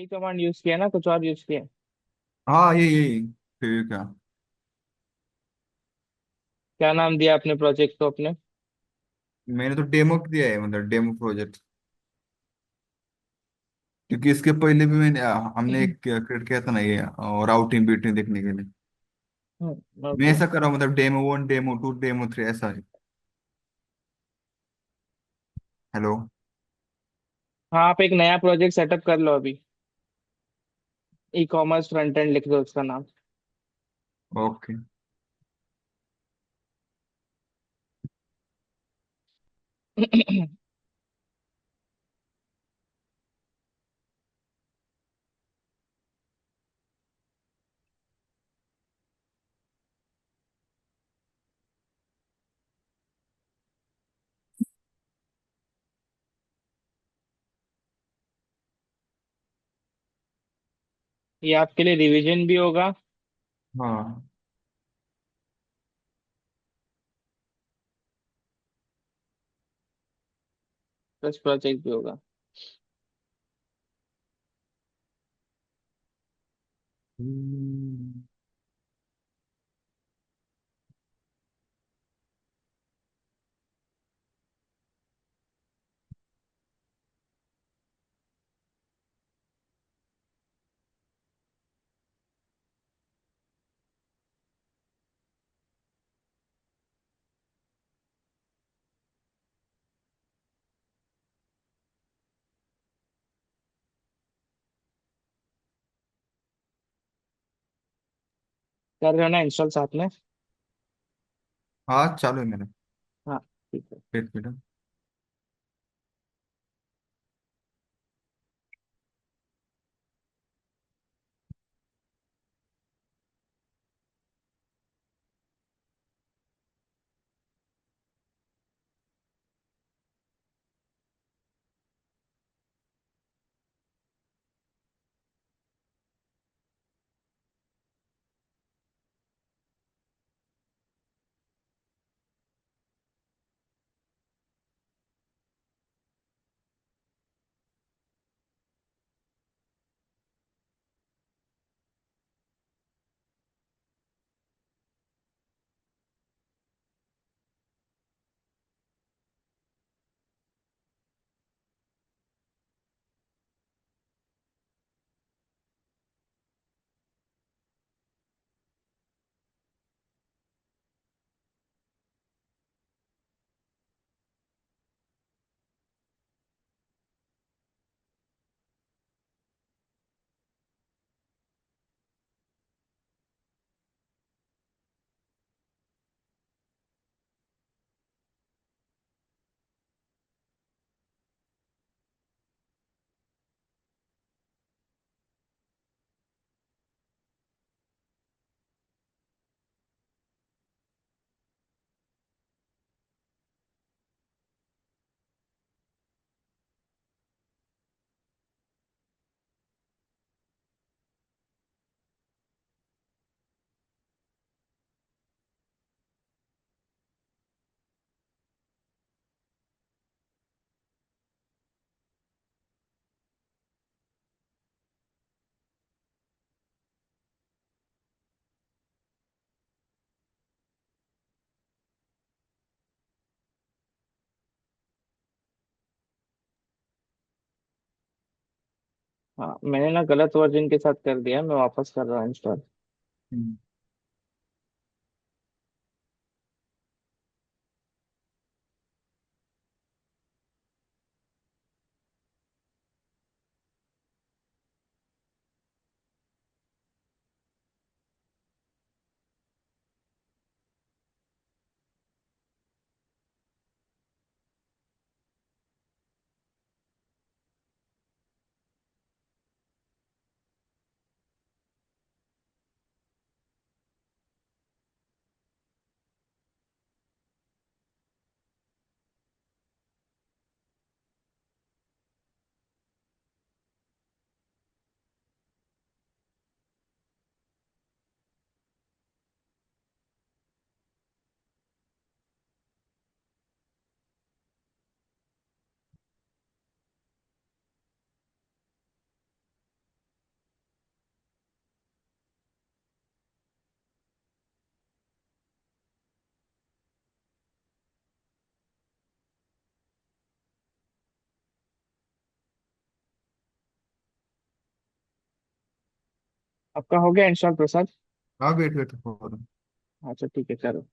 यही command use किया ना, कुछ और यूज किया? हाँ यही ठीक है। क्या नाम दिया आपने प्रोजेक्ट को अपने? मैंने तो डेमो दिया है, मतलब डेमो प्रोजेक्ट। क्योंकि इसके पहले भी हमने एक क्रिएट किया था ना ये, राउटिंग बीटिंग देखने के लिए। मैं ओके। ऐसा कर रहा हूँ, मतलब demo one demo two demo three ऐसा है। हेलो। हाँ, आप एक नया प्रोजेक्ट सेटअप कर लो अभी। ई कॉमर्स फ्रंट एंड लिख दो उसका नाम। ओके। ये आपके लिए रिवीजन भी होगा, हाँ। प्लस प्रोजेक्ट भी होगा। हम्म, कर रहे हो ना इंस्टॉल साथ में? हाँ चालू है मेरा। हाँ, ठीक है। एक मिनट। हाँ, मैंने ना गलत वर्जन के साथ कर दिया, मैं वापस कर रहा हूँ इंस्टॉल। हम्म, आपका हो गया इंस्टॉल प्रसाद? हाँ, वेट वेट हो रहा है। अच्छा ठीक है, करो।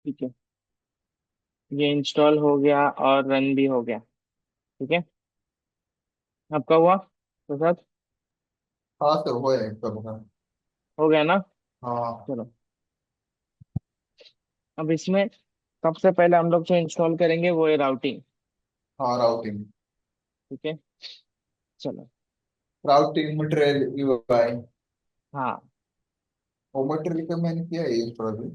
ठीक है, ये इंस्टॉल हो गया और रन भी हो गया। ठीक है, आपका हुआ प्रसाद? हाँ सर, हो जाएगा करूँगा। हो गया ना? हाँ। चलो, अब इसमें सबसे पहले हम लोग जो इंस्टॉल करेंगे वो है राउटिंग। हाँ, राउटिंग। ठीक है, चलो। Routing material UI. हाँ, वो मटेरियल का मैंने किया है यूज थोड़ा भी।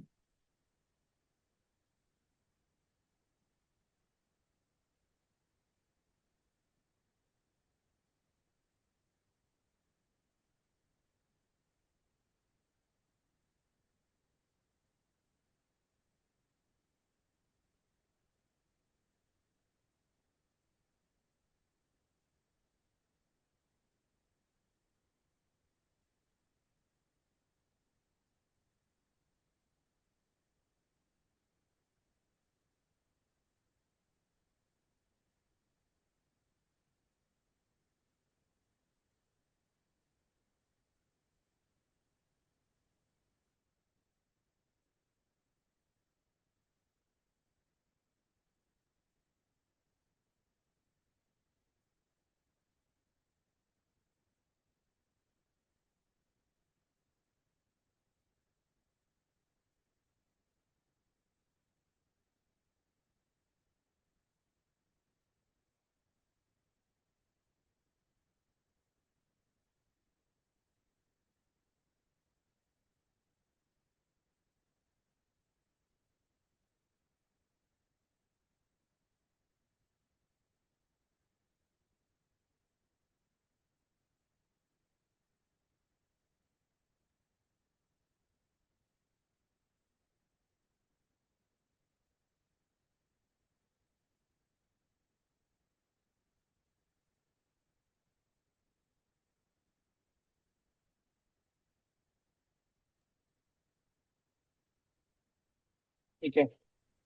ठीक है,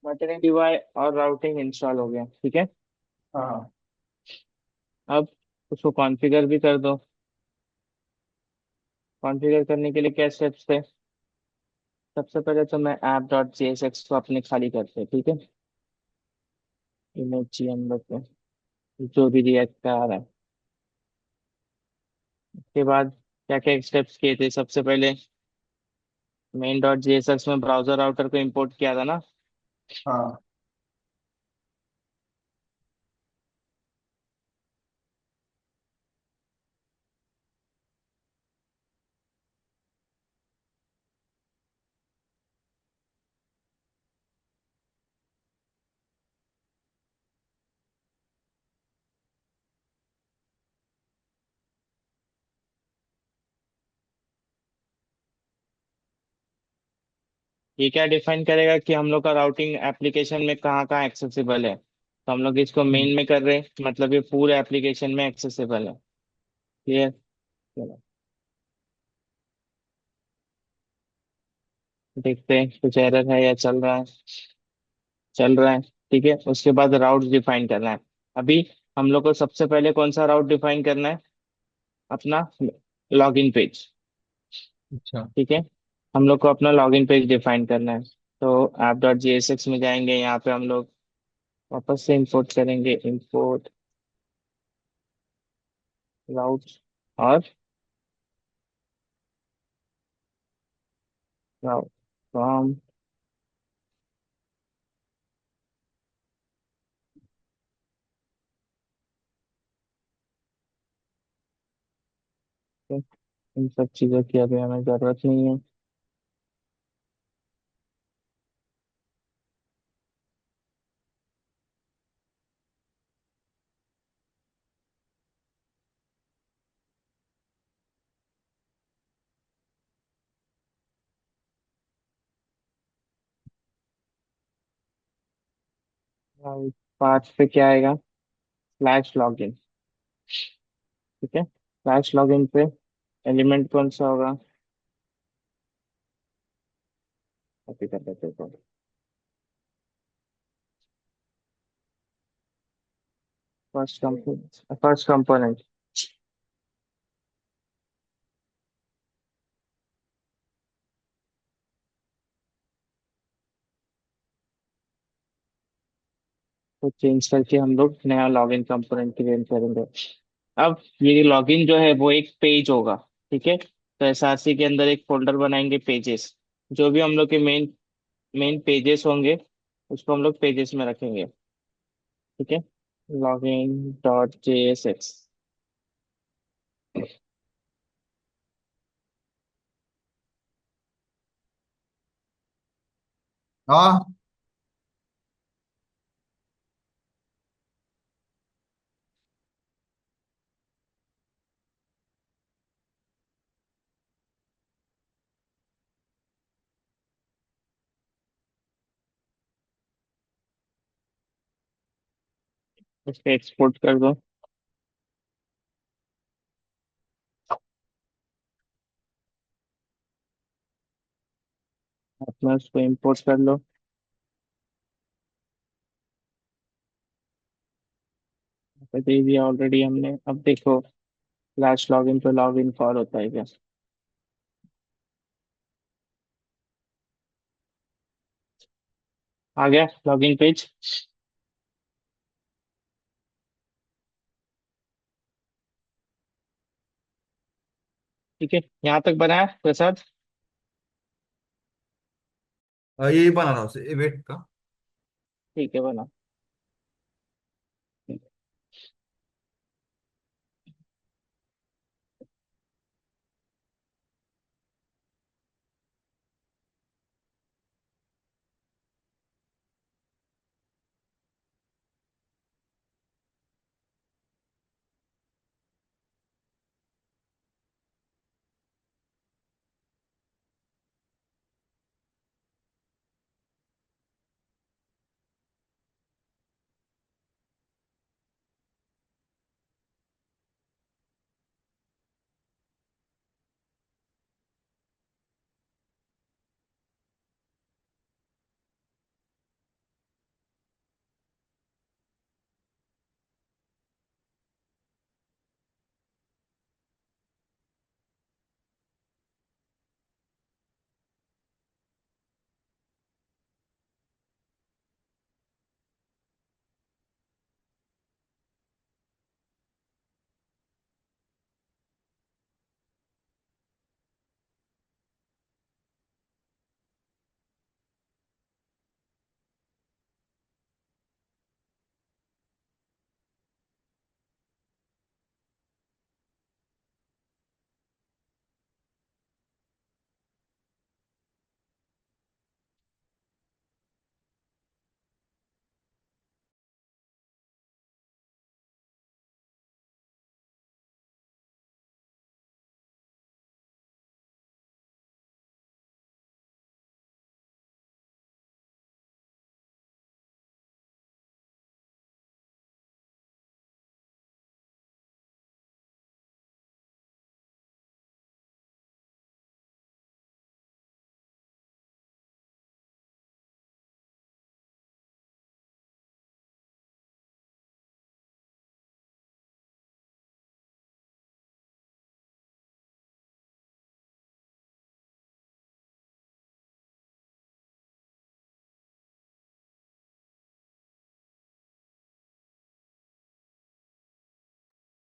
मैटरनिटी वाई और राउटिंग इंस्टॉल हो गया, ठीक है। हाँ। अब उसको कॉन्फ़िगर भी कर दो। कॉन्फ़िगर करने के लिए क्या स्टेप्स थे? सबसे पहले तो मैं ऐप डॉट जेएसएक्स को अपने खाली करते हैं, ठीक है। इमेज GM पे जो भी रिएक्ट का आ रहा है। उसके बाद क्या क्या स्टेप्स किए थे? सबसे पहले मेन डॉट जेएसएक्स में ब्राउजर राउटर को इंपोर्ट किया था ना। हाँ। ये क्या डिफाइन करेगा कि हम लोग का राउटिंग एप्लीकेशन में कहाँ कहाँ एक्सेसिबल है? तो हम लोग इसको हम्म। मेन में कर रहे हैं, मतलब ये पूरे एप्लीकेशन में एक्सेसिबल है। क्लियर? चलो देखते हैं कुछ एरर है या चल रहा है। चल रहा है, ठीक है। उसके बाद राउट डिफाइन करना है। अभी हम लोग को सबसे पहले कौन सा राउट डिफाइन करना है? अपना लॉगिन पेज, अच्छा। ठीक है। हम लोग को अपना लॉगिन पेज डिफाइन करना है। तो ऐप डॉट जेएसएक्स में जाएंगे, यहाँ पे हम लोग वापस से इंपोर्ट करेंगे, इंपोर्ट राउट और राउट फ्रॉम इन सब चीज़ों की अभी हमें ज़रूरत नहीं है। राउट पाथ पे क्या आएगा? स्लैश लॉगिन, ठीक है। स्लैश लॉगिन पे एलिमेंट कौन सा होगा? कॉपी कर देते हैं तो फर्स्ट कंपोनेंट। तो चेंज करके हम लोग नया लॉगिन कंपोनेंट क्रिएट करेंगे। अब ये लॉगिन जो है वो एक पेज होगा, ठीक है। तो एसआरसी के अंदर एक फोल्डर बनाएंगे पेजेस। जो भी हम लोग के मेन मेन पेजेस होंगे उसको हम लोग पेजेस में रखेंगे, ठीक है। Login dot JSX. हाँ। उसको एक्सपोर्ट कर दो। अपना उसको इंपोर्ट कर लो। तो दे दिया ऑलरेडी हमने। अब देखो लास्ट लॉगिन पे लॉगिन कॉल होता है क्या? आ गया लॉगिन पेज। ठीक है, यहाँ तक बनाया प्रसाद? यही बना रहा हूँ इवेंट का। ठीक है, बना।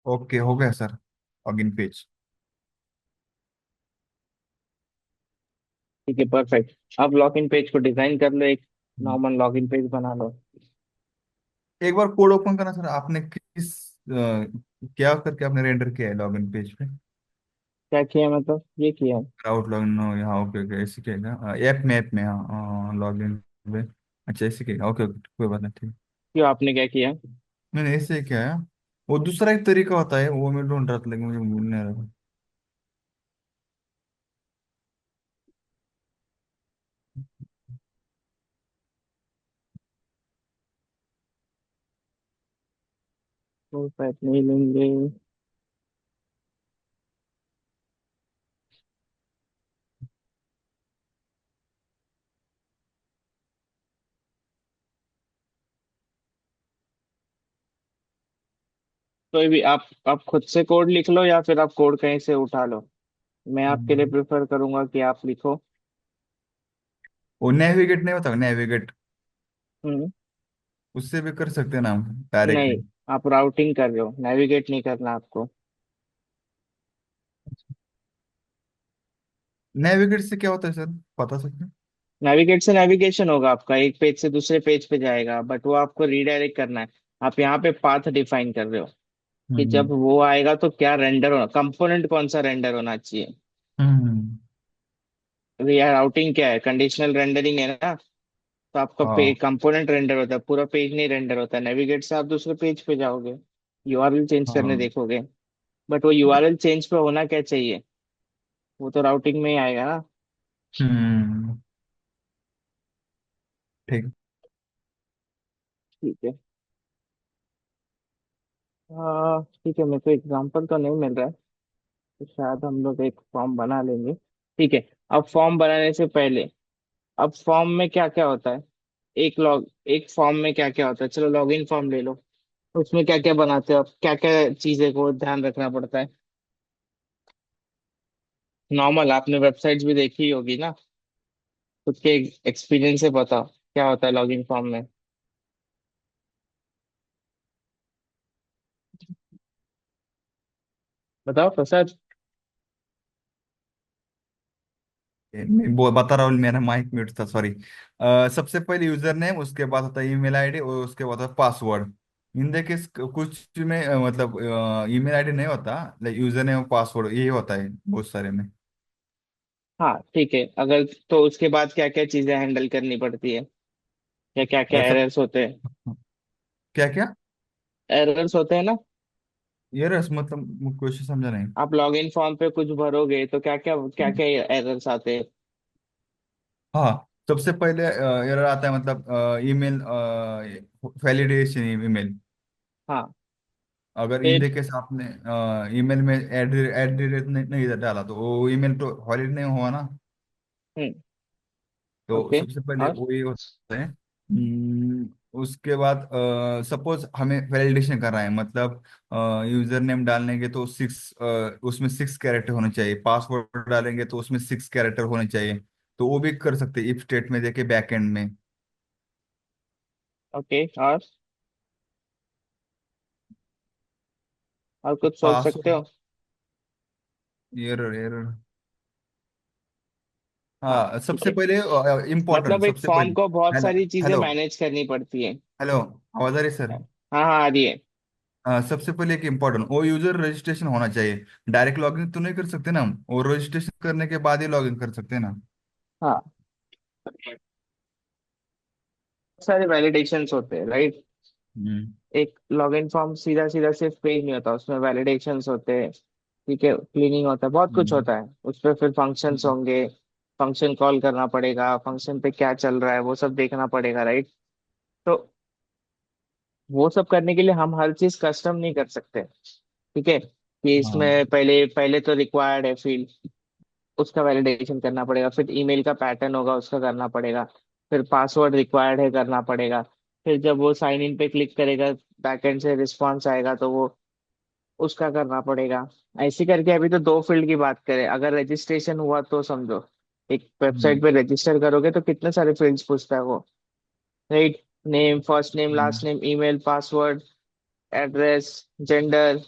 ओके, हो गया सर, लॉगिन पेज। ठीक है, परफेक्ट। अब लॉगिन पेज को डिजाइन कर लो, एक नॉर्मल लॉगिन पेज बना लो। एक बार कोड ओपन करना सर, आपने किस क्या करके आपने रेंडर किया है लॉगिन पेज पे? क्या किया, मतलब ये किया है। आउट लॉगिन हो यहाँ, ओके ओके, ऐसे किया ऐप में हाँ, लॉगिन पे। अच्छा, ऐसे किया, ओके ओके, कोई बात नहीं, ठीक। क्यों, आपने क्या किया। मैंने ऐसे क्या है, वो दूसरा एक तरीका होता है, वो मैं ढूंढ रहा था लेकिन मुझे मिल नहीं रहा। तो पैसे नहीं लेंगे। कोई भी, आप खुद से कोड लिख लो या फिर आप कोड कहीं से उठा लो। मैं आपके लिए हम्म। प्रेफर करूंगा कि आप लिखो। वो नेविगेट नहीं होता, नेविगेट, हम्म। उससे भी कर सकते हैं ना हम डायरेक्टली? नहीं, आप राउटिंग कर रहे हो, नेविगेट नहीं करना आपको। नेविगेट से क्या होता है सर, बता सकते हैं? नेविगेट से नेविगेशन होगा आपका, एक पेज से दूसरे पेज पे जाएगा, बट वो आपको रीडायरेक्ट करना है। आप यहाँ पे पाथ डिफाइन कर रहे हो कि हम्म जब वो आएगा तो क्या रेंडर होना, कंपोनेंट कौन सा रेंडर होना चाहिए। हम्म। यह राउटिंग क्या है, कंडीशनल रेंडरिंग है ना। तो आपका हाँ कंपोनेंट रेंडर होता है, पूरा पेज नहीं रेंडर होता। नेविगेट से आप दूसरे पेज पे जाओगे, यूआरएल चेंज करने हाँ। देखोगे। बट वो यूआरएल चेंज पे होना क्या चाहिए, वो तो राउटिंग में ही आएगा ना। हम्म। ठीक। ठीक है। ठीक है, मेरे को एग्जांपल तो नहीं मिल रहा है, तो शायद हम लोग एक फॉर्म बना लेंगे। ठीक है। अब फॉर्म बनाने से पहले, अब फॉर्म में क्या क्या होता है, एक फॉर्म में क्या क्या होता है, चलो लॉगिन फॉर्म ले लो। उसमें क्या क्या बनाते हो आप, क्या क्या चीजें को ध्यान रखना पड़ता है। नॉर्मल आपने वेबसाइट्स भी देखी ही होगी ना, खुद के एक्सपीरियंस से बताओ क्या होता है लॉगिन फॉर्म में। बताओ प्रसाद। मैं वो बता रहा हूँ, मेरा माइक म्यूट था, सॉरी। सबसे पहले यूजर नेम, उसके बाद होता है ईमेल आईडी, और उसके बाद होता है पासवर्ड। इन देखिए कुछ में मतलब ईमेल आईडी नहीं होता, लाइक यूजर नेम और पासवर्ड यही होता है बहुत सारे में। हाँ ठीक है, अगर तो उसके बाद क्या क्या चीजें हैंडल करनी पड़ती है, या क्या क्या सब एरर्स होते हैं। क्या क्या? एरर्स होते हैं ना। ये रस मतलब क्वेश्चन समझा नहीं। आप लॉगिन फॉर्म पे कुछ भरोगे तो क्या क्या एरर्स आते हैं। हाँ, सबसे पहले एरर आता है, मतलब ईमेल वैलिडेशन ईमेल। हाँ। अगर इन फिर। केस आपने ईमेल में एट द रेट नहीं डाला, तो वो ईमेल तो वैलिड नहीं हुआ ना। हम्म। तो ओके। सबसे पहले और। वो ये होता है। उसके बाद सपोज हमें वैलिडेशन कर रहा है, मतलब यूजर नेम डालने के तो उसमें 6 कैरेक्टर होने चाहिए, पासवर्ड डालेंगे तो उसमें 6 कैरेक्टर होने चाहिए। तो वो भी कर सकते हैं इफ स्टेट में देके बैक एंड में। ओके। और कुछ सोच सकते पासवर्ड, हो। Error error. हाँ हाँ, ठीक सबसे है। पहले इम्पोर्टेंट, मतलब एक सबसे फॉर्म पहले। को बहुत हेलो सारी चीजें हेलो मैनेज करनी पड़ती है। हेलो, आवाज आ रही सर? हाँ हाँ, आ रही है। सबसे पहले एक इम्पोर्टेंट, वो यूजर रजिस्ट्रेशन होना चाहिए। डायरेक्ट लॉगिन तो नहीं कर सकते ना हम, और रजिस्ट्रेशन करने के बाद ही लॉगिन कर सकते हैं ना। हाँ, बहुत सारे वैलिडेशंस होते हैं, राइट। हम्म एक लॉगिन फॉर्म सीधा सीधा सिर्फ पेज नहीं होता, उसमें वैलिडेशंस होते हैं। ठीक है, क्लीनिंग होता है, बहुत कुछ हम्म होता है उस पर, फिर फंक्शंस हम्म। होंगे। फंक्शन कॉल करना पड़ेगा, फंक्शन पे क्या चल रहा है वो सब देखना पड़ेगा, राइट। तो वो सब करने के लिए हम हर चीज कस्टम नहीं कर सकते। ठीक है, कि हाँ इसमें पहले पहले तो रिक्वायर्ड है फील्ड, उसका वैलिडेशन करना पड़ेगा, फिर ईमेल का पैटर्न होगा उसका करना पड़ेगा, फिर पासवर्ड रिक्वायर्ड है करना पड़ेगा। फिर जब वो साइन इन पे क्लिक करेगा, बैकएंड से रिस्पॉन्स आएगा तो वो उसका करना पड़ेगा। ऐसे करके अभी तो दो फील्ड की बात करें, अगर रजिस्ट्रेशन हुआ तो समझो, एक वेबसाइट हम्म पे रजिस्टर करोगे तो कितने सारे फील्ड्स पूछता है वो, right. Name, first name, hmm last name, email, password, address, gender,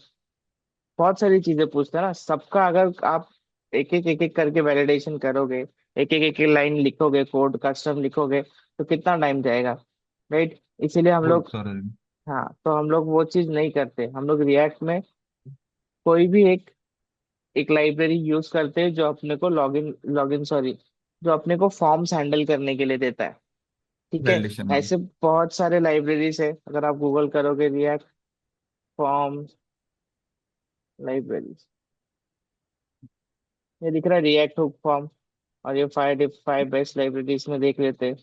बहुत सारी चीजें पूछता है ना सबका। अगर आप एक एक करके वैलिडेशन करोगे, एक लाइन लिखोगे, कोड कस्टम लिखोगे, तो कितना टाइम जाएगा, राइट? इसीलिए हम बहुत लोग, सारे। हाँ, तो हम लोग वो चीज नहीं करते। हम लोग रिएक्ट में कोई भी एक लाइब्रेरी यूज करते हैं जो अपने को लॉगिन सॉरी, जो अपने को फॉर्म्स हैंडल करने के लिए देता है। ठीक है? वैलिडेशन, हाँ। ऐसे बहुत सारे लाइब्रेरीज है, अगर आप गूगल करोगे रिएक्ट फॉर्म लाइब्रेरीज, ये दिख रहा है रिएक्ट हुक फॉर्म। और ये फाइव बेस्ट लाइब्रेरीज में देख लेते हैं।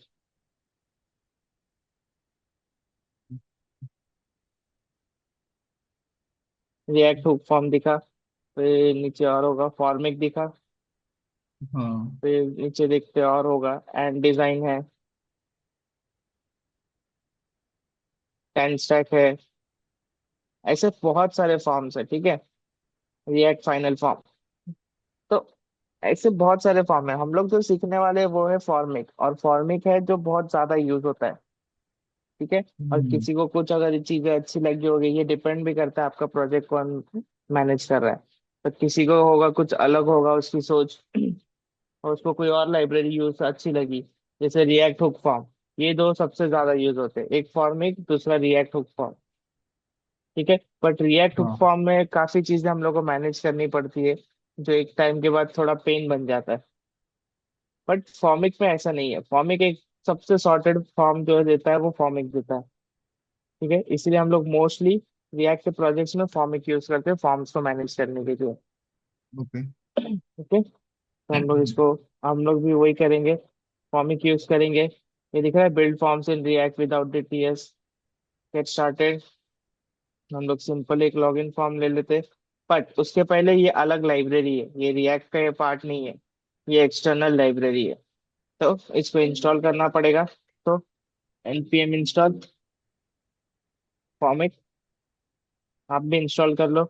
रिएक्ट हुक फॉर्म दिखा, फिर नीचे और होगा फॉर्मिक दिखा, हाँ फिर नीचे देखते और होगा एंड डिजाइन है, टेन स्टैक है। ऐसे बहुत सारे फॉर्म्स है, ठीक है? React final form. तो ऐसे बहुत सारे फॉर्म है। हम लोग जो सीखने वाले हैं वो है फॉर्मिक, और फॉर्मिक है जो बहुत ज्यादा यूज होता है। ठीक है? और हम्म, किसी को कुछ अगर ये चीजें अच्छी लगी होगी, ये डिपेंड भी करता है आपका प्रोजेक्ट कौन मैनेज कर रहा है। तो किसी को होगा कुछ अलग होगा उसकी सोच, और उसको कोई और लाइब्रेरी यूज अच्छी लगी, जैसे रिएक्ट हुक फॉर्म। ये दो सबसे ज्यादा यूज होते हैं, एक फॉर्मिक, दूसरा रिएक्ट हुक फॉर्म। ठीक है? बट रिएक्ट हुक हाँ फॉर्म में काफी चीजें हम लोग को मैनेज करनी पड़ती है, जो एक टाइम के बाद थोड़ा पेन बन जाता है। बट फॉर्मिक में ऐसा नहीं है। फॉर्मिक एक सबसे सॉर्टेड फॉर्म जो देता है वो फॉर्मिक देता है। ठीक है? इसलिए हम लोग मोस्टली रिएक्ट के प्रोजेक्ट्स में फॉर्मिक यूज करते हैं फॉर्म्स को मैनेज करने के लिए। ओके। ओके, तो हम लोग भी वही करेंगे, फॉर्मिक यूज करेंगे। ये दिख रहा है build forms in React without DTS, get started. हम लोग सिंपल एक लॉगिन फॉर्म ले लेते, बट उसके पहले ये अलग लाइब्रेरी है, ये रिएक्ट का ये पार्ट नहीं है, ये एक्सटर्नल लाइब्रेरी है। तो इसको इंस्टॉल करना पड़ेगा। तो npm इंस्टॉल फॉर्मिक, आप भी इंस्टॉल कर लो।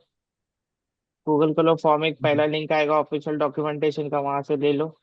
गूगल कर लो फॉर्मिक, पहला लिंक आएगा ऑफिशियल डॉक्यूमेंटेशन का, वहां से ले लो।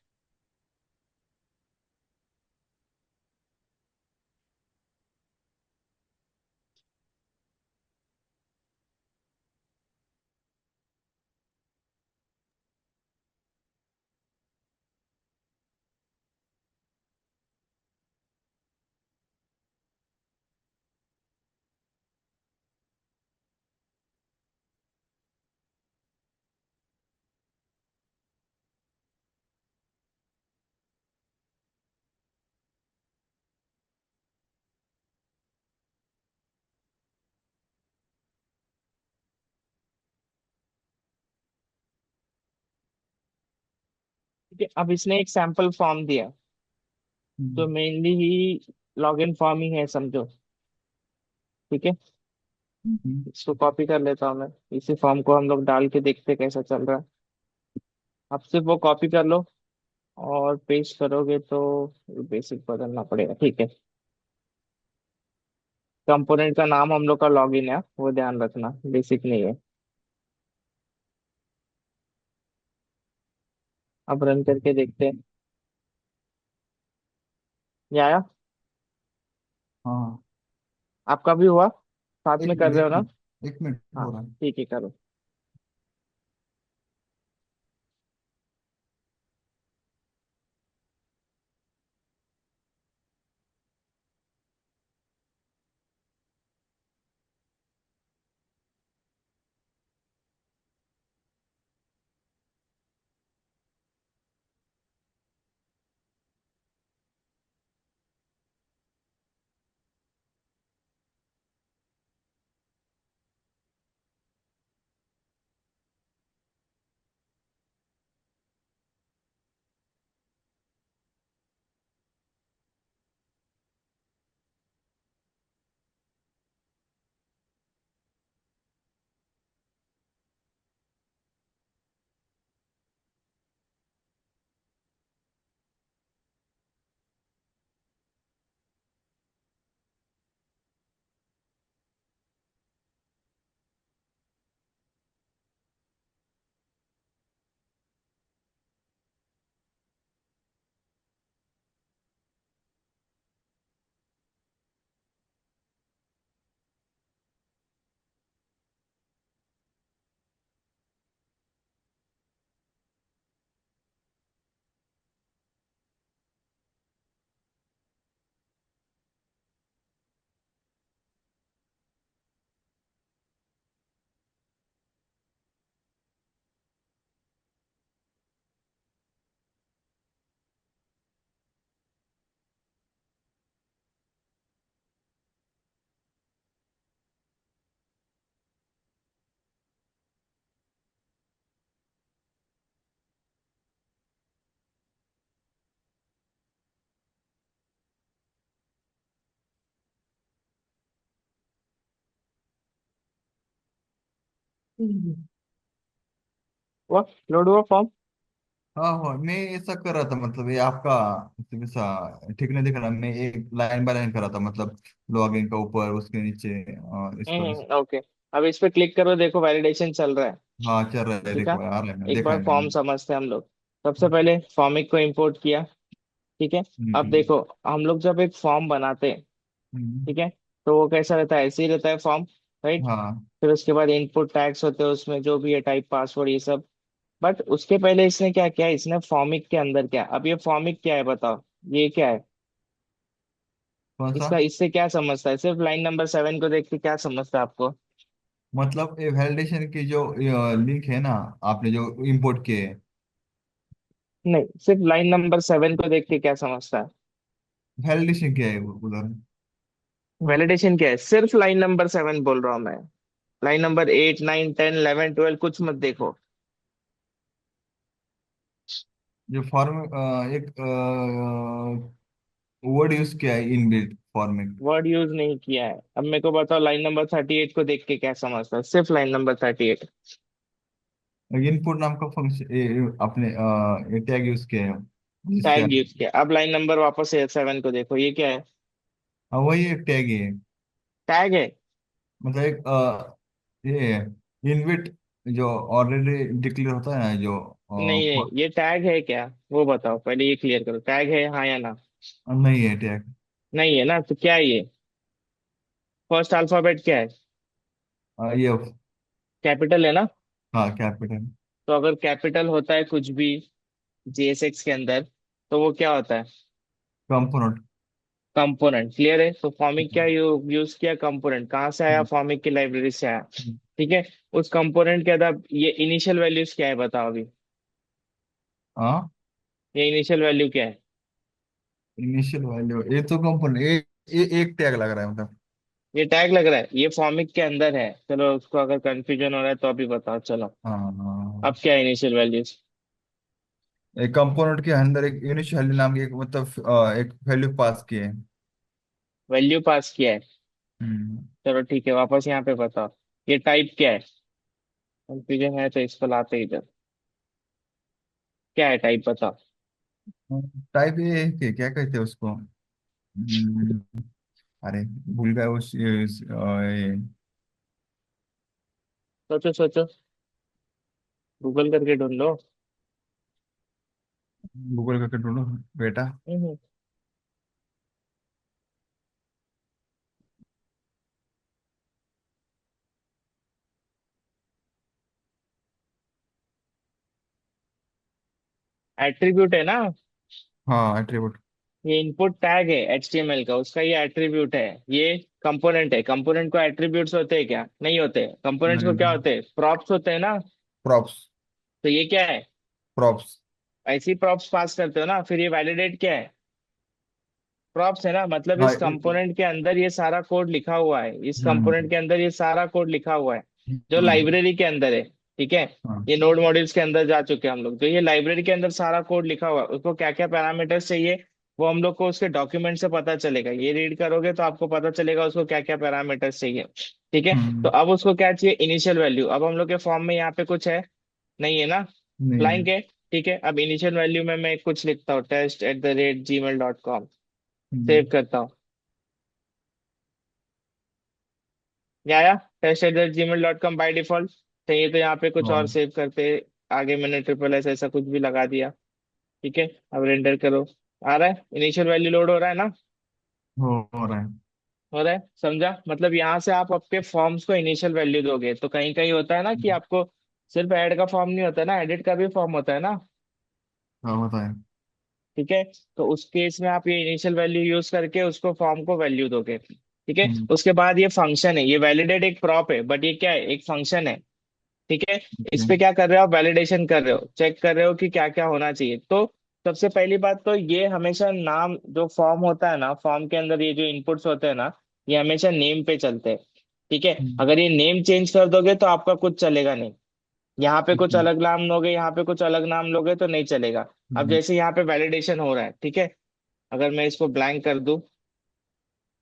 ठीक है, अब इसने एक सैंपल फॉर्म दिया जो हम्म, मेनली ही लॉगिन फॉर्म ही है, समझो। ठीक है? हम्म, इसको कॉपी कर लेता हूँ मैं। इसी फॉर्म को हम लोग डाल के देखते कैसा चल रहा है। अब सिर्फ वो कॉपी कर लो और पेस्ट करोगे तो बेसिक बदलना पड़ेगा। ठीक है? कंपोनेंट का नाम हम लोग का लॉगिन है, वो ध्यान रखना, बेसिक नहीं है। अब रन करके देखते हैं। ये आया? हाँ। आपका भी हुआ? साथ में एक कर मिनट, रहे हो एक ना? मिनट, एक मिनट हाँ, हो रहा है। ठीक है, करो। वो लोड हुआ फॉर्म। हाँ हाँ, मैं ऐसा कर रहा था, मतलब ये आपका ऐसा ठीक नहीं दिख रहा, मैं एक लाइन बाय लाइन कर रहा था, मतलब लॉगिन का ऊपर, उसके नीचे, इस पर। ओके। अब इस पे क्लिक करो, देखो वैलिडेशन चल रहा है। हाँ चल रहा है, ठीक है। देखो आ रहा है, एक देखा बार है मैंने। फॉर्म समझते हैं हम लोग। सबसे पहले फॉर्मिक को इंपोर्ट किया। ठीक है। अब हम्म। देखो, हम लोग जब एक फॉर्म बनाते हैं, हम्म। ठीक है, तो वो कैसा रहता है, ऐसे ही रहता है फॉर्म, राइट। हाँ। फिर उसके बाद इनपुट टैग्स होते हैं उसमें, जो भी है टाइप पासवर्ड ये सब। बट उसके पहले इसने क्या किया, इसने फॉर्मिक के अंदर क्या, अब ये फॉर्मिक क्या है बताओ, ये क्या है। कौन सा? इसका इससे क्या समझता है, सिर्फ लाइन नंबर 7 को देख के क्या समझता है आपको। मतलब ये वैलिडेशन की जो लिंक है ना, आपने जो इंपोर्ट किए है, नहीं, सिर्फ लाइन नंबर 7 को देख के क्या समझता है। वैलिडेशन क्या है उधर? वैलिडेशन क्या है, सिर्फ लाइन नंबर 7 बोल रहा हूँ मैं। लाइन नंबर 8 9 10 11 12 कुछ मत देखो। जो फॉर्म एक वर्ड यूज किया है, इनबिल्ट फॉर्मेट। वर्ड यूज नहीं किया है। अब मेरे को बताओ, लाइन नंबर 38 को देख के क्या समझता है, सिर्फ लाइन नंबर 38। इनपुट नाम का फंक्शन अपने टैग यूज किया है जिससे। टैग यूज किया। अब लाइन नंबर वापस 7 को देखो, ये क्या है। हाँ, वही एक टैग है। टैग है। मतलब एक ये इनबिट जो ऑलरेडी डिक्लेयर होता है ना, जो नहीं नहीं, ये टैग है क्या, वो बताओ पहले, ये क्लियर करो, टैग है हाँ या ना। नहीं है टैग। नहीं है ना, तो क्या है ये। फर्स्ट अल्फाबेट क्या है। ये कैपिटल है ना। हाँ कैपिटल। तो अगर कैपिटल होता है कुछ भी JSX के अंदर, तो वो क्या होता है, कंपोनेंट। कंपोनेंट। क्लियर है। तो फॉर्मिक क्या यूज किया, कंपोनेंट। कहाँ से आया, फॉर्मिक की लाइब्रेरी से आया। ठीक है। उस कंपोनेंट के अंदर ये इनिशियल वैल्यूज क्या है बताओ अभी। हाँ, ये इनिशियल वैल्यू क्या है। इनिशियल वैल्यू ये तो कंपोनेंट, ये एक टैग लग रहा है मतलब। ये टैग लग रहा है, ये फॉर्मिक के अंदर है। चलो उसको अगर कंफ्यूजन हो रहा है तो अभी बताओ चलो। हाँ हाँ। अब क्या है इनिशियल वैल्यूज। एक कंपोनेंट के अंदर एक इनिशियल नाम की एक मतलब एक वैल्यू पास किए। वैल्यू पास किया है। हम्म। चलो ठीक है, वापस यहाँ पे बताओ, ये टाइप क्या है। कंफ्यूजन है तो इसको लाते इधर। क्या है टाइप बताओ। टाइप ये है कि क्या कहते हैं उसको? अरे भूल गया ये सोचो सोचो, गूगल करके ढूंढ लो। गूगल करके ढूंढो बेटा। एट्रीब्यूट है ना। हाँ एट्रीब्यूट। ये इनपुट टैग है HTML का, उसका ये एट्रीब्यूट है। ये कंपोनेंट है। कंपोनेंट को एट्रीब्यूट्स होते हैं क्या, नहीं होते। कंपोनेंट्स को क्या होते हैं, प्रॉप्स होते हैं ना। प्रॉप्स। तो ये क्या है, प्रॉप्स। ऐसी प्रॉप्स पास करते हो ना। फिर ये वैलिडेट क्या है, प्रॉप्स है ना। मतलब हाँ इस कंपोनेंट के अंदर ये सारा कोड लिखा हुआ है, इस हम्म। कंपोनेंट के अंदर ये सारा कोड लिखा हुआ है, जो हम्म। लाइब्रेरी के अंदर है। ठीक है। हाँ। ये नोड मॉड्यूल्स के अंदर जा चुके हैं हम लोग, तो ये लाइब्रेरी के अंदर सारा कोड लिखा हुआ है। उसको क्या क्या पैरामीटर्स चाहिए, वो हम लोग को उसके डॉक्यूमेंट से पता चलेगा। ये रीड करोगे तो आपको पता चलेगा उसको क्या क्या पैरामीटर्स चाहिए। ठीक है। तो हम्म। अब उसको क्या चाहिए, इनिशियल वैल्यू। अब हम लोग के फॉर्म में यहाँ पे कुछ है, नहीं है ना, नहीं है। ब्लैंक है। ठीक है। अब इनिशियल वैल्यू में मैं कुछ लिखता हूँ, test@gmail.com। सेव हम्म। करता हूँ। ये आया, test@gmail.com बाई डिफॉल्ट। चाहिए तो यहाँ पे कुछ और हाँ, सेव करते, आगे मैंने SSS ऐसा कुछ भी लगा दिया। ठीक है। अब रेंडर करो। आ रहा है, इनिशियल वैल्यू लोड हो रहा है ना। हो रहा है। हो रहा है, समझा। मतलब यहाँ से आप आपके फॉर्म्स को इनिशियल वैल्यू दोगे। तो कहीं कहीं होता है ना कि आपको सिर्फ ऐड का फॉर्म नहीं होता ना, एडिट का भी फॉर्म होता है ना। हाँ होता है। ठीक है। तो उस केस में आप ये इनिशियल वैल्यू यूज करके उसको फॉर्म को वैल्यू दोगे। ठीक है। हम्म। उसके बाद ये फंक्शन है, ये वैलिडेट एक प्रॉप है, बट ये क्या है, एक फंक्शन है। ठीक है। ठीक इस है। पे क्या कर रहे हो आप, वैलिडेशन कर रहे हो, चेक कर रहे हो कि क्या क्या होना चाहिए। तो सबसे पहली बात तो ये, हमेशा नाम जो फॉर्म होता है ना, फॉर्म के अंदर ये जो इनपुट्स होते हैं ना, ये हमेशा नेम पे चलते हैं। ठीक है। हम्म। अगर ये नेम चेंज कर दोगे तो आपका कुछ चलेगा नहीं। यहाँ पे ठीक कुछ है। अलग नाम लोगे, यहाँ पे कुछ अलग नाम लोगे तो नहीं चलेगा। अब हम्म। जैसे यहाँ पे वैलिडेशन हो रहा है, ठीक है, अगर मैं इसको ब्लैंक कर दूं,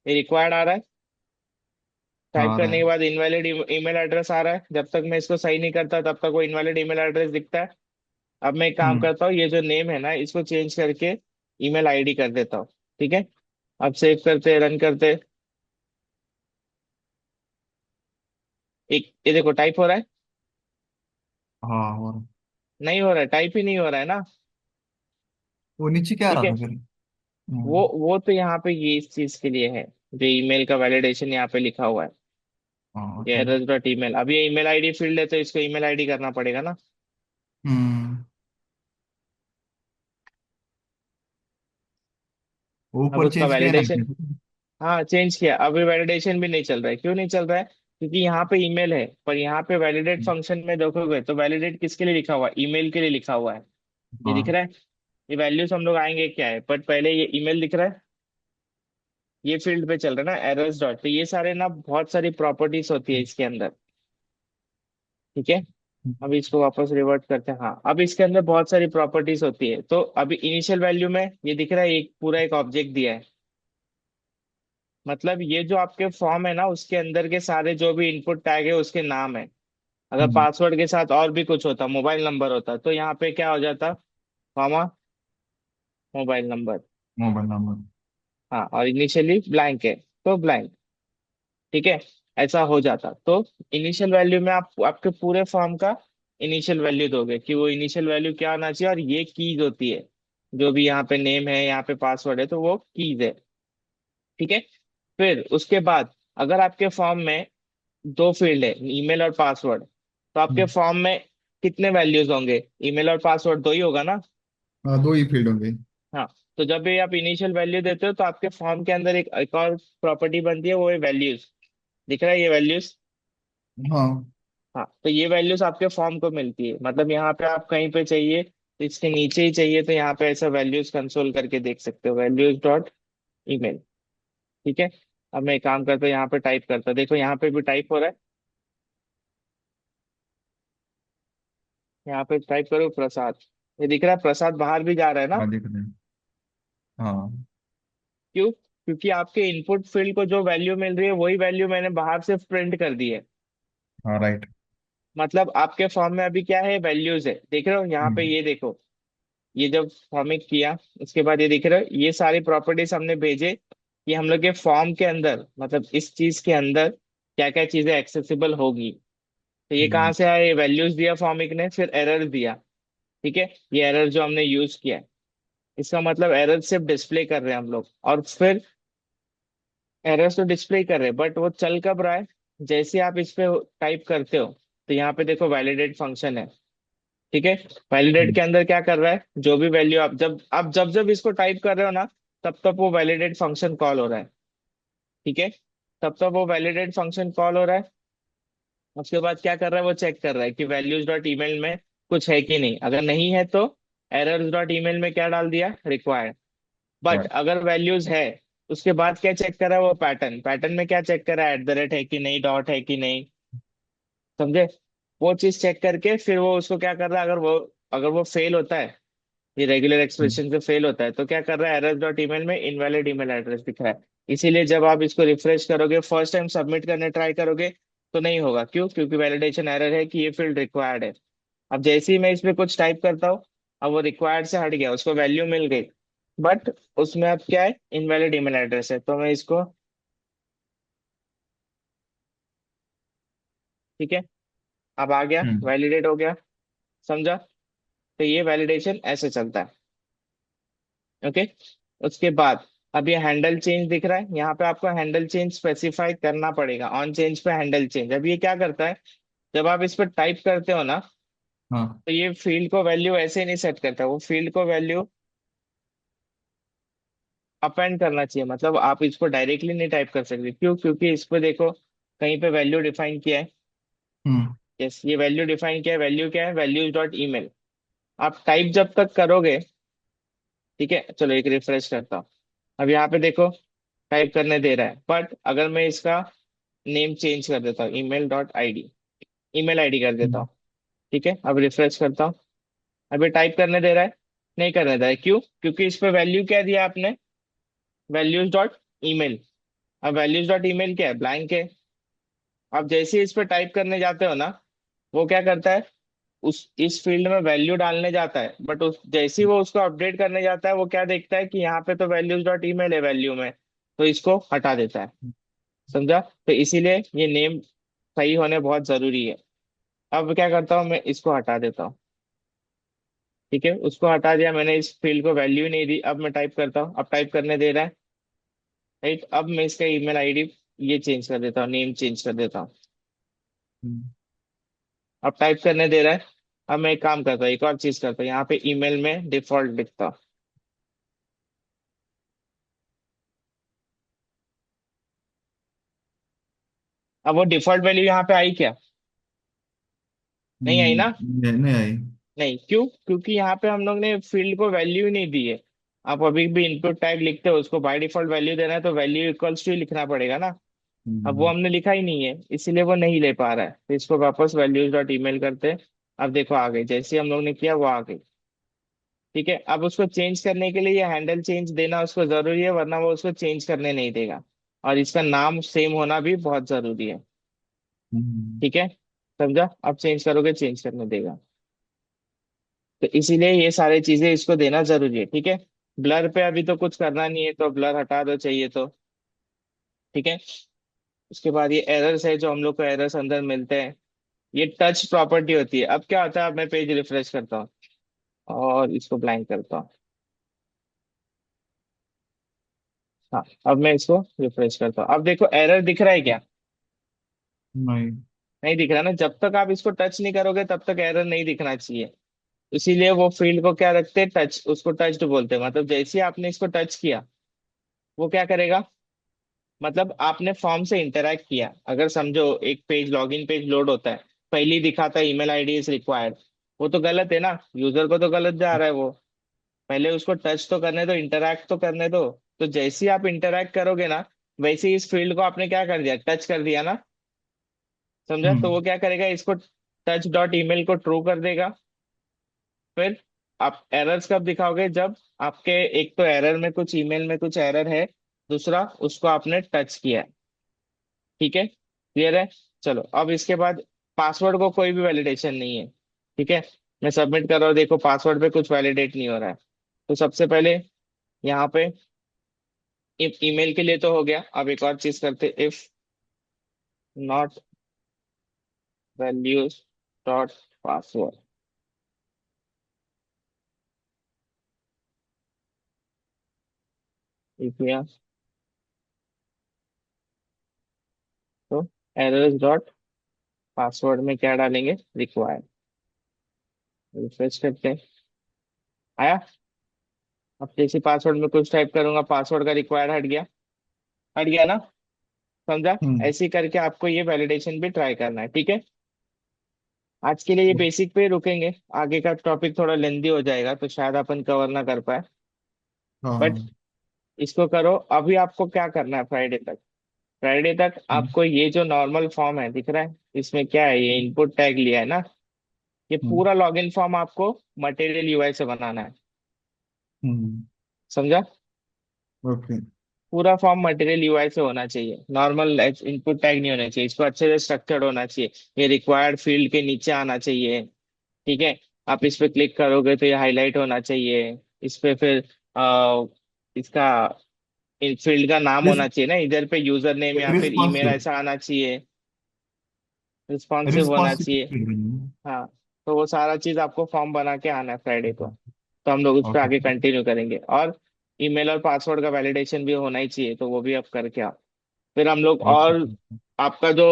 ये रिक्वायर्ड आ रहा है। टाइप हाँ करने के रहा। बाद इनवैलिड ईमेल एड्रेस आ रहा है, जब तक मैं इसको सही नहीं करता तब तक वो इनवैलिड ईमेल एड्रेस दिखता है। अब मैं एक काम हम्म। करता हूँ, ये जो नेम है ना इसको चेंज करके ईमेल आईडी कर देता हूँ। ठीक है, अब सेव करते रन करते। एक ये देखो टाइप हो रहा है। हाँ और नहीं हो रहा है, टाइप ही नहीं हो रहा है ना। वो नीचे क्या आ ठीक रहा है, था फिर? वो तो यहाँ पे ये इस चीज के लिए है, जो ईमेल का वैलिडेशन यहाँ पे लिखा हुआ है। हाँ ये ओके। एरर्स डॉट ईमेल, अब ये ईमेल आईडी फील्ड है तो इसको ईमेल आईडी करना पड़ेगा ना। हम्म। अब ऊपर उसका चेंज किया ना वैलिडेशन, आपने? हाँ चेंज किया, अभी वैलिडेशन भी नहीं चल रहा है। क्यों नहीं चल रहा है? क्योंकि यहाँ पे ईमेल है, पर यहाँ पे वैलिडेट फंक्शन में देखोगे तो वैलिडेट किसके लिए लिखा हुआ है? ईमेल के लिए लिखा हुआ है। ये दिख हाँ। रहा है। ये वैल्यूज हम लोग आएंगे क्या है, बट पहले ये ईमेल दिख रहा है, ये फील्ड पे चल रहा है ना एरर्स डॉट। तो ये सारे ना बहुत सारी प्रॉपर्टीज होती है इसके अंदर। ठीक है, अब इसको वापस रिवर्ट करते हैं। हाँ, अब इसके अंदर बहुत सारी प्रॉपर्टीज होती है। तो अभी इनिशियल वैल्यू में ये दिख रहा है, एक पूरा एक ऑब्जेक्ट दिया है। मतलब ये जो आपके फॉर्म है ना उसके अंदर के सारे जो भी इनपुट टैग है उसके नाम है। अगर हम्म। पासवर्ड के साथ और भी कुछ होता, मोबाइल नंबर होता, तो यहाँ पे क्या हो जाता? Comma, mobile number. Mobile number. हाँ, और इनिशियली ब्लैंक है तो ब्लैंक। ठीक है, ऐसा हो जाता। तो इनिशियल वैल्यू में आप आपके पूरे फॉर्म का इनिशियल वैल्यू दोगे, कि वो इनिशियल वैल्यू क्या होना चाहिए, और ये कीज होती है। जो भी यहाँ पे नेम है, यहाँ पे पासवर्ड है, तो वो कीज है। ठीक है, फिर उसके बाद अगर आपके फॉर्म में दो फील्ड है, ईमेल और पासवर्ड, तो आपके हम्म। फॉर्म में कितने वैल्यूज होंगे? ईमेल और पासवर्ड दो ही होगा ना। हाँ, दो ही फील्ड होंगे। हाँ, तो जब भी आप इनिशियल वैल्यू देते हो तो आपके फॉर्म के अंदर एक और प्रॉपर्टी बनती है, वो है वैल्यूज। दिख रहा है ये वैल्यूज? हाँ। हाँ, तो ये वैल्यूज आपके फॉर्म को मिलती है। मतलब यहाँ पे आप कहीं पे चाहिए तो इसके नीचे ही चाहिए तो यहाँ पे ऐसा वैल्यूज कंसोल करके देख सकते हो, वैल्यूज डॉट ईमेल। ठीक है, अब मैं एक काम करता हूँ, यहाँ पे टाइप करता हूँ, देखो यहाँ पे भी टाइप हो रहा है। यहाँ पे टाइप करो प्रसाद, ये दिख रहा है प्रसाद बाहर भी जा रहा है ना। हाँ देख रहे हैं। हाँ। क्यों? क्योंकि आपके इनपुट फील्ड को जो वैल्यू मिल रही है वही वैल्यू मैंने बाहर से प्रिंट कर दी है। हाँ राइट। मतलब आपके फॉर्म में अभी क्या है, वैल्यूज है। देख रहे हो यहाँ पे, हम्म। ये देखो, ये जब फॉर्मिंग किया उसके बाद ये दिख रहा है, ये सारी प्रॉपर्टीज हमने भेजे कि हम लोग के फॉर्म के अंदर, मतलब इस चीज के अंदर क्या क्या चीजें एक्सेसिबल होगी। तो ये कहाँ हम्म। से आया? ये वैल्यूज दिया फॉर्मिक ने, फिर एरर दिया। ठीक है, ये एरर जो हमने यूज किया है, इसका मतलब एरर सिर्फ डिस्प्ले कर रहे हैं हम लोग, और फिर एरर्स तो डिस्प्ले कर रहे हैं, बट वो चल कब रहा है? जैसे आप इस पे टाइप करते हो तो यहाँ पे देखो वैलिडेट फंक्शन है। ठीक है, वैलिडेट हम्म। के अंदर क्या कर रहा है, जो भी वैल्यू आप जब जब इसको टाइप कर रहे हो ना, तब तब वो वैलिडेट फंक्शन कॉल हो रहा है। ठीक है, तब तब वो वैलिडेट फंक्शन कॉल हो रहा है। उसके बाद क्या कर रहा है, वो चेक कर रहा है कि वैल्यूज डॉट ईमेल में कुछ है कि नहीं। अगर नहीं है तो एरर्स डॉट ईमेल में क्या डाल दिया, रिक्वायर्ड। But Right. अगर वैल्यूज है, उसके बाद क्या चेक कर रहा है, वो पैटर्न, पैटर्न में क्या चेक कर रहा है, एट द रेट है कि नहीं, डॉट है कि नहीं। समझे? वो चीज चेक करके फिर वो उसको क्या कर रहा है, अगर वो फेल होता है, ये रेगुलर हम्म। एक्सप्रेशन से फेल होता है, तो क्या कर रहा है, एरर्स डॉट ईमेल में इनवैलिड ईमेल एड्रेस दिख रहा है। इसीलिए जब आप इसको रिफ्रेश करोगे, फर्स्ट टाइम सबमिट करने ट्राई करोगे, तो नहीं होगा। क्यों? क्योंकि वैलिडेशन एरर है कि ये फील्ड रिक्वायर्ड है। अब जैसे ही मैं इसमें कुछ टाइप करता हूँ, अब वो रिक्वायर्ड से हट गया, उसको वैल्यू मिल गई, बट उसमें अब क्या है, इनवैलिड ईमेल एड्रेस है। तो मैं इसको, ठीक है, अब आ गया, हम्म। वैलिडेट हो गया। समझा? तो ये वैलिडेशन ऐसे चलता है। ओके, उसके बाद अब ये हैंडल चेंज दिख रहा है, यहाँ पे आपको हैंडल चेंज स्पेसिफाई करना पड़ेगा, ऑन चेंज पे हैंडल चेंज। अब ये क्या करता है, जब आप इस पर टाइप करते हो ना, हाँ। तो ये फील्ड को वैल्यू ऐसे ही नहीं सेट करता, वो फील्ड को वैल्यू अपेंड करना चाहिए। मतलब आप इसको डायरेक्टली नहीं टाइप कर सकते। क्यों? क्योंकि इस पे देखो, कहीं पे वैल्यू डिफाइन किया है। हम्म। यस, ये वैल्यू डिफाइन किया है, वैल्यू क्या है, वैल्यूज डॉट ईमेल। आप टाइप जब तक करोगे, ठीक है, चलो एक रिफ्रेश करता हूँ। अब यहाँ पे देखो टाइप करने दे रहा है, बट अगर मैं इसका नेम चेंज कर देता हूँ, email dot ID, email ID कर देता हम्म। हूँ। ठीक है, अब रिफ्रेश करता हूँ। अभी टाइप करने दे रहा है? नहीं करने दे रहा है। क्यों? क्योंकि इस पे वैल्यू क्या दिया आपने, वैल्यूज डॉट ईमेल। अब वैल्यूज डॉट ईमेल क्या है, ब्लैंक है। आप जैसे ही इस पे टाइप करने जाते हो ना, वो क्या करता है, उस इस फील्ड में वैल्यू डालने जाता है, बट उस जैसे ही वो उसको अपडेट करने जाता है, वो क्या देखता है कि यहाँ पे तो वैल्यूज डॉट ईमेल है वैल्यू में, तो इसको हटा देता है। समझा? तो इसीलिए ये नेम सही होने बहुत जरूरी है। अब क्या करता हूँ, मैं इसको हटा देता हूँ। ठीक है, उसको हटा दिया मैंने, इस फील्ड को वैल्यू नहीं दी। अब मैं टाइप करता हूँ, अब टाइप करने दे रहा है। राइट, अब मैं इसका ईमेल आईडी ये चेंज कर देता हूँ, नेम चेंज कर देता हूँ। हम्म, अब टाइप करने दे रहा है। अब मैं एक काम करता हूँ, एक और चीज करता हूँ, यहाँ पे ईमेल में डिफॉल्ट लिखता हूँ। अब वो डिफॉल्ट वैल्यू यहाँ पे आई क्या? नहीं आई ना? नहीं नहीं आई। नहीं, क्यों? क्योंकि यहाँ पे हम लोग ने फील्ड को वैल्यू ही नहीं दी है। आप अभी भी इनपुट टैग लिखते हो, उसको बाय डिफॉल्ट वैल्यू देना है तो वैल्यू इक्वल्स टू ही लिखना पड़ेगा ना। अब वो हम्म, हमने लिखा ही नहीं है, इसीलिए वो नहीं ले पा रहा है। तो इसको वापस वैल्यूज डॉट ईमेल करते हैं। अब देखो आ गई, जैसे हम लोग ने किया वो आ गई। ठीक है, अब उसको चेंज करने के लिए ये हैंडल चेंज देना उसको जरूरी है, वरना वो उसको चेंज करने नहीं देगा। और इसका नाम सेम होना भी बहुत जरूरी है। हम्म, ठीक है, समझा? अब चेंज करोगे, चेंज करने देगा। तो इसीलिए ये सारी चीजें इसको देना जरूरी है। ठीक है, ब्लर पे अभी तो कुछ करना नहीं है, तो ब्लर हटा दो चाहिए तो। ठीक है, उसके बाद ये एरर्स है जो हम लोग को एरर्स अंदर मिलते हैं, ये टच प्रॉपर्टी होती है। अब क्या होता है, अब मैं पेज रिफ्रेश करता हूँ और इसको ब्लैंक करता हूँ। हाँ, अब मैं इसको रिफ्रेश करता हूँ, अब देखो एरर दिख रहा है क्या? नहीं। नहीं दिख रहा ना। जब तक आप इसको टच नहीं करोगे तब तक एरर नहीं दिखना चाहिए। इसीलिए वो फील्ड को क्या रखते हैं, टच, उसको टच्ड बोलते हैं। मतलब जैसे ही आपने इसको टच किया, वो क्या करेगा, मतलब आपने फॉर्म से इंटरैक्ट किया। अगर समझो एक पेज, लॉगिन पेज लोड होता है, पहले ही दिखाता है ईमेल आईडी इज रिक्वायर्ड, वो तो गलत है ना, यूजर को तो गलत जा रहा है वो। पहले उसको टच तो करने दो, इंटरैक्ट तो करने दो। तो जैसे ही आप इंटरैक्ट करोगे ना, वैसे ही इस फील्ड को आपने क्या कर दिया, टच कर दिया ना। समझा? तो हम्म, वो क्या करेगा, इसको टच डॉट ईमेल को ट्रू कर देगा। फिर आप एरर्स कब दिखाओगे, जब आपके एक तो एरर में कुछ, ईमेल में कुछ एरर है, दूसरा उसको आपने टच किया है। ठीक है, क्लियर है? चलो, अब इसके बाद पासवर्ड को कोई भी वैलिडेशन नहीं है। ठीक है, मैं सबमिट कर रहा हूँ, देखो पासवर्ड पे कुछ वैलिडेट नहीं हो रहा है। तो सबसे पहले यहाँ पे ईमेल के लिए तो हो गया, अब एक और चीज करते, if not values dot password, if या तो एरर्स डॉट पासवर्ड में क्या डालेंगे, रिक्वायर्ड। रिफ्रेश करते हैं, आया? अब जैसे पासवर्ड में कुछ टाइप करूंगा, पासवर्ड का रिक्वायर्ड हट गया। हट गया ना? समझा? हम्म, ऐसे ही करके आपको ये वैलिडेशन भी ट्राई करना है। ठीक है, आज के लिए ये बेसिक पे ही रुकेंगे, आगे का टॉपिक थोड़ा लेंदी हो जाएगा तो शायद अपन कवर ना कर पाए। बट हाँ। इसको करो। अभी आपको क्या करना है, फ्राइडे तक, फ्राइडे तक हम्म, आपको ये जो नॉर्मल फॉर्म है दिख रहा है, इसमें क्या है, ये इनपुट टैग लिया है ना, ये हम्म, पूरा लॉगिन फॉर्म आपको मटेरियल यूआई से बनाना है। हम्म, समझा? ओके। पूरा फॉर्म मटेरियल यूआई से होना चाहिए, नॉर्मल इनपुट टैग नहीं होना चाहिए, इसको अच्छे से स्ट्रक्चर्ड होना चाहिए। ये रिक्वायर्ड फील्ड के नीचे आना चाहिए। ठीक है, आप इस पे क्लिक करोगे तो ये हाईलाइट होना चाहिए। इस पे फिर इसका फील्ड का नाम रिस, होना चाहिए ना, इधर पे यूजर नेम या फिर ईमेल रिस्पॉन्सिव ऐसा आना चाहिए। रिस्पॉन्सिव होना रिस्पॉन्सिव चाहिए। हाँ, तो वो सारा चीज आपको फॉर्म बना के आना है फ्राइडे को। तो हम लोग उस पर ओके। आगे कंटिन्यू करेंगे। और ईमेल और पासवर्ड का वैलिडेशन भी होना ही चाहिए, तो वो भी आप करके आओ। फिर हम लोग ओके। और आपका जो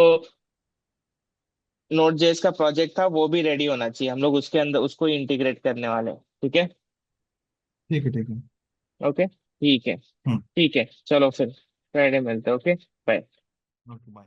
नोट जेएस का प्रोजेक्ट था वो भी रेडी होना चाहिए, हम लोग उसके अंदर उसको इंटीग्रेट करने वाले हैं। ठीक है? ठीक है, ठीक है। ओके, ठीक है। हम्म, ठीक है, चलो फिर फ्राइडे मिलते हैं। Okay, bye. Okay, bye.